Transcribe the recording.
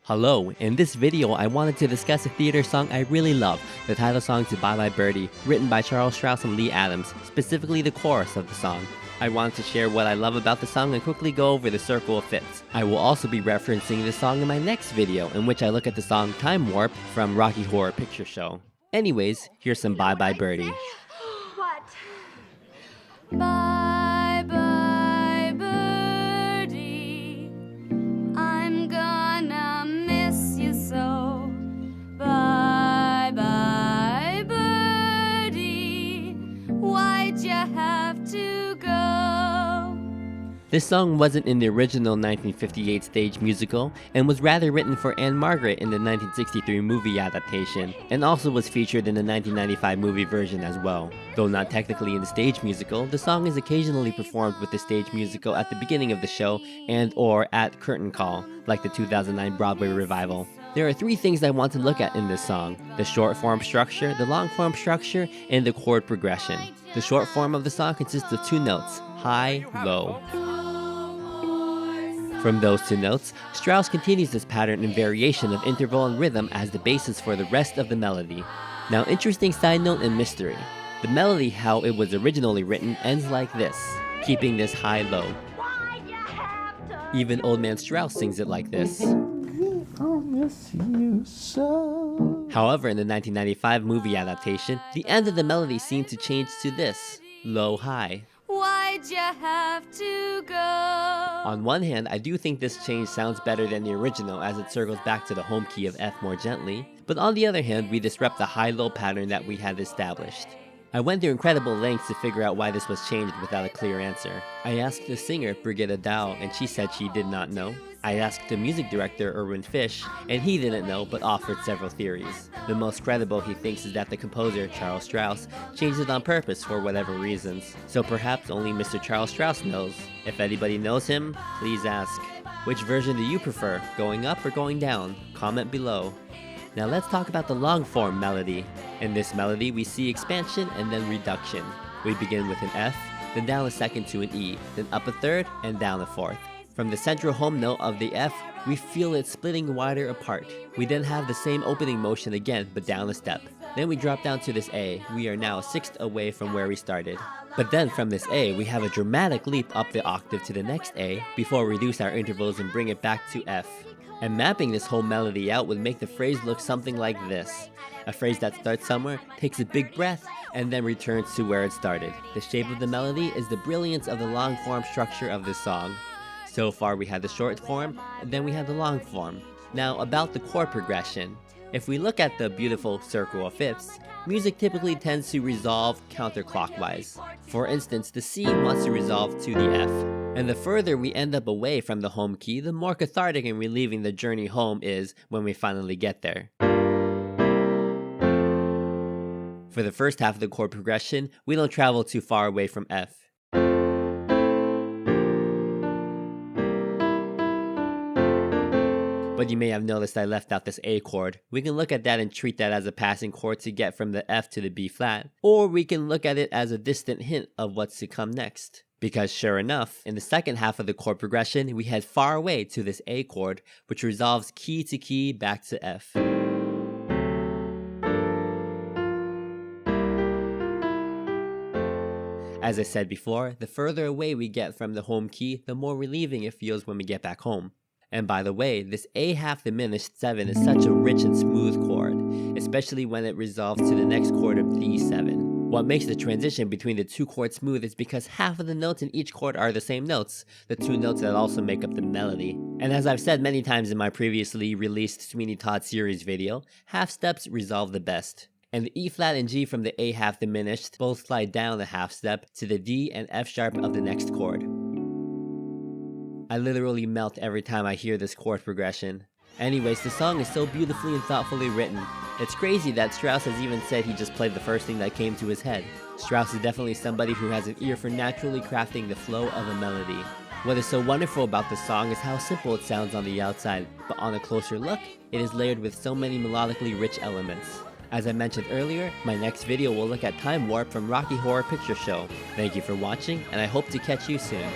Hello, in this video I wanted to discuss a theater song I really love, the title song to Bye Bye Birdie, written by Charles Strouse and Lee Adams, specifically the chorus of the song. I wanted to share what I love about the song and quickly go over the circle of fifths. I will also be referencing the song in my next video, in which I look at the song Time Warp from Rocky Horror Picture Show. Anyways, here's some Bye Bye Birdie. What? Bye bye birdie, I'm gonna miss you so. Bye bye birdie, why'd you have to go? This song wasn't in the original 1958 stage musical, and was rather written for Anne Margaret in the 1963 movie adaptation, and also was featured in the 1995 movie version as well. Though not technically in the stage musical, the song is occasionally performed with the stage musical at the beginning of the show and or at curtain call, like the 2009 Broadway revival. There are three things I want to look at in this song: the short form structure, the long form structure, and the chord progression. The short form of the song consists of two notes, high, low. From those two notes, Strouse continues this pattern and variation of interval and rhythm as the basis for the rest of the melody. Now, interesting side note and mystery. The melody, how it was originally written, ends like this, keeping this high-low. Even Old Man Strouse sings it like this. However, in the 1995 movie adaptation, the end of the melody seemed to change to this, low-high. Why'd you have to go? On one hand, I do think this change sounds better than the original as it circles back to the home key of F more gently, but on the other hand, we disrupt the high-low pattern that we had established. I went through incredible lengths to figure out why this was changed without a clear answer. I asked the singer, Brigitte Dow, and she said she did not know. I asked the music director, Irwin Fish, and he didn't know but offered several theories. The most credible he thinks is that the composer, Charles Strouse, changed it on purpose for whatever reasons. So perhaps only Mr. Charles Strouse knows. If anybody knows him, please ask. Which version do you prefer, going up or going down? Comment below. Now let's talk about the long form melody. In this melody, we see expansion and then reduction. We begin with an F, then down a second to an E, then up a third, and down a fourth. From the central home note of the F, we feel it splitting wider apart. We then have the same opening motion again, but down a step. Then we drop down to this A. We are now a sixth away from where we started. But then from this A, we have a dramatic leap up the octave to the next A, before we reduce our intervals and bring it back to F. And mapping this whole melody out would make the phrase look something like this. A phrase that starts somewhere, takes a big breath, and then returns to where it started. The shape of the melody is the brilliance of the long form structure of this song. So far we had the short form, and then we had the long form. Now about the chord progression. If we look at the beautiful circle of fifths, music typically tends to resolve counterclockwise. For instance, the C wants to resolve to the F. And the further we end up away from the home key, the more cathartic and relieving the journey home is when we finally get there. For the first half of the chord progression, we don't travel too far away from F. But you may have noticed I left out this A chord. We can look at that and treat that as a passing chord to get from the F to the B flat, or we can look at it as a distant hint of what's to come next. Because sure enough, in the second half of the chord progression, we head far away to this A chord, which resolves key to key back to F. As I said before, the further away we get from the home key, the more relieving it feels when we get back home. And by the way, this A half diminished 7 is such a rich and smooth chord, especially when it resolves to the next chord of D7. What makes the transition between the two chords smooth is because half of the notes in each chord are the same notes, the two notes that also make up the melody. And as I've said many times in my previously released Sweeney Todd series video, half steps resolve the best. And the E flat and G from the A half diminished both slide down a half step to the D and F sharp of the next chord. I literally melt every time I hear this chord progression. Anyways, the song is so beautifully and thoughtfully written. It's crazy that Strouse has even said he just played the first thing that came to his head. Strouse is definitely somebody who has an ear for naturally crafting the flow of a melody. What is so wonderful about this song is how simple it sounds on the outside, but on a closer look, it is layered with so many melodically rich elements. As I mentioned earlier, my next video will look at Time Warp from Rocky Horror Picture Show. Thank you for watching, and I hope to catch you soon.